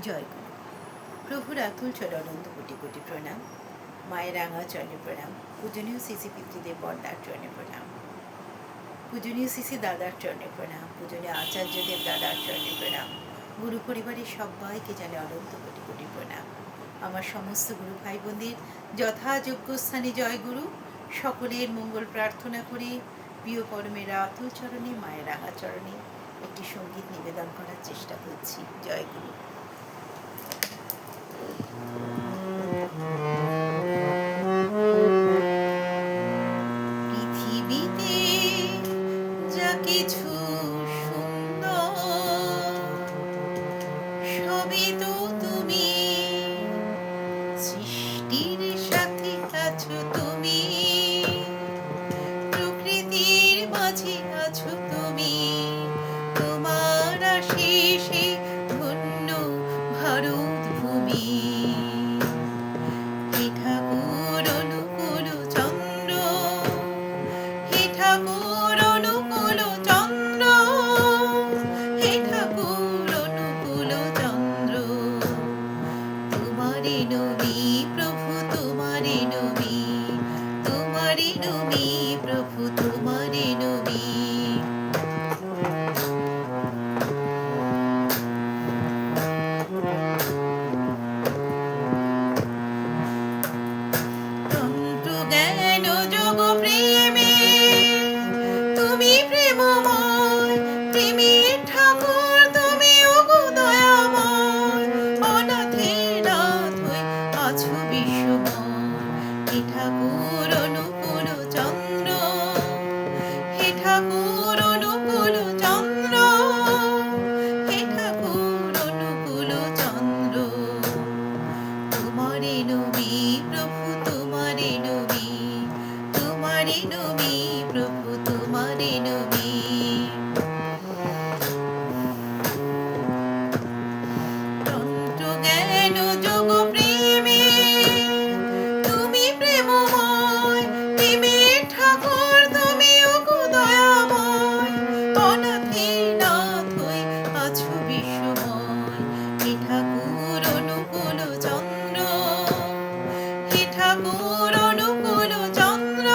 জয়গুরু। প্রভুর আতুল চরণানন্দ কোটি কোটি প্রণাম। মায়ের রাঙা চরণে প্রণাম। পূজনীয় শ্রী পিতৃদেব বর্দার চরণে প্রণাম। পূজনীয় শ্রী দাদার চরণে প্রণাম। পূজনীয় আচার্যদেব দাদার চরণে প্রণাম। গুরু পরিবারের সবাইকে জানে অনন্ত কোটি কোটি প্রণাম। আমার সমস্ত গুরু ভাই বোনদের যথাযোগ্য স্থানে জয়গুরু। সকলের মঙ্গল প্রার্থনা করে প্রিয় পরমেরা আতুল চরণে মায়ের রাঙা চরণে একটি সঙ্গীত নিবেদন করার চেষ্টা করছি। জয়গুরু। পৃথিবীতে যা কিছু সুন্দর সবই তো তুমি, সৃষ্টির সাথে আছো তুমি, প্রকৃতির মাঝে আছো তুমি। তোমার আশিসে ধন্য ভারত ভূমি। হে ঠাকুর অনুকূল চন্দ্র, হে ঠাকুর অনুকূল চন্দ্র, হে ঠাকুর অনুকূল চন্দ্র। তোমারে নবী প্রভু, তোমারে নবী, তোমারে নবী প্রভু, তোমারে নবী। তন্ত্র জ্ঞান যোগ প্রেমে তুমি প্রেমময়, প্রেমের ঠাকুর তুমি ওগো দয়াময়। অনাথের নাথ হয়ে আছো বিশ্বময়। হে ঠাকুর অনুকূল চন্দ্র, হে ঠাকুর অনুকূল চন্দ্র, হে ঠাকুর অনুকূল চন্দ্র। তোমারে নবী প্রভু, তোমারে নবী, তোমারে নবী প্রভু, তোমারে নবী। তন্ত্র জ্ঞান যোগ প্রেমে তুমি প্রেমময়, প্রেমের ঠাকুর তুমি ওগো দয়াময়। অনাথের নাথ হয়ে আছো বিশ্বময়। হে ঠাকুর অনুকূল চন্দ্র, হে ঠাকুর অনুকূল চন্দ্র,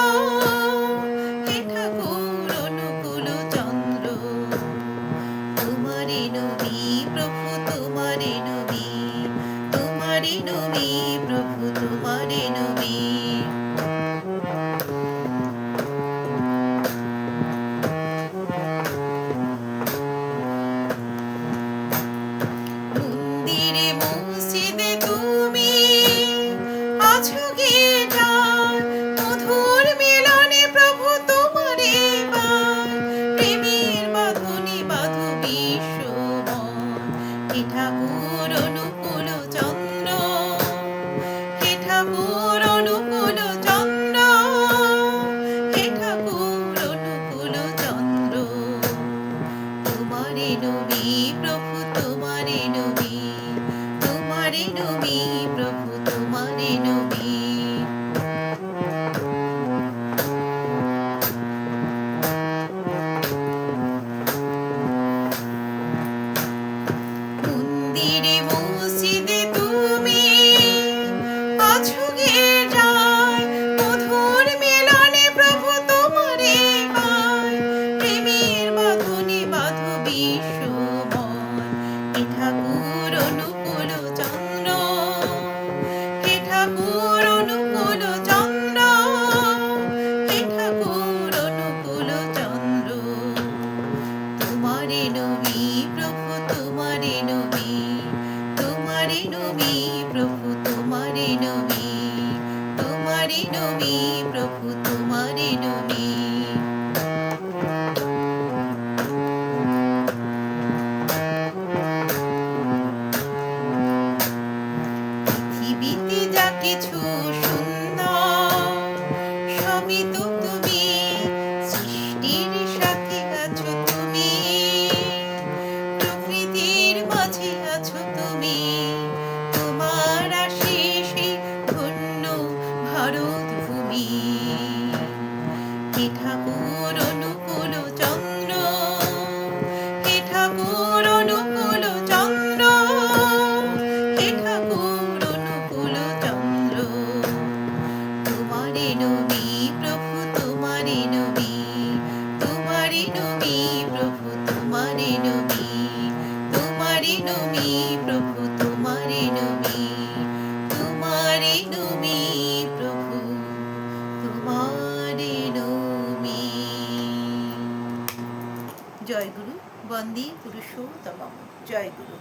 হে ঠাকুর অনুকূল চন্দ্র। তোমারে নবী প্রভু, তোমারে নবী, তোমারে নবী প্রভু, তোমারে নবী। মন্দিরে মসজিদে তুমি আছো গির্জায়, মধুর মিলনে প্রভু তোমারে পাই। প্রেমের বাঁধনে বাঁধো বিশ্বময়। হে ঠাকুর অনুকূল চন্দ্র, হে ঠাকুর অনুকূল চন্দ্র, হে ঠাকুর অনুকূল চন্দ্র। তোমারে নবী প্রভু, তোমারে নবী, তোমারে নবী প্রভু, তোমারে নবী। মন্দিরে মসজিদে তুমি আছো গির্জায়, মধুর মিলনে প্রভু তোমারে পাই। প্রেমের বাঁধনে বাঁধো বিশ্বময়। হে ঠাকুর অনুকূল চন্দ্র, হে ঠাকুর অনুকূল চন্দ্র, হে ঠাকুর অনুকূল চন্দ্র। তোমারে নবী প্রভু, তোমারে নবী, তোমারে নবী প্রভু, তোমারে নবী, তোমারে নবী প্রভু, তোমারে নবী। পৃথিবীতে যা কিছু সুন্দর সবই তো তুমি, সৃষ্টির সাথে আছো তুমি, প্রকৃতির মাঝে আছো তুমি। তোমার আশিসে ধন্য ভারত ভূমি। প্রভু তোমারি নমি, তোমারি নমি প্রভু তোমারি নমি। জয় গুরু। বন্দে পুরুষোত্তমম। জয় গুরু।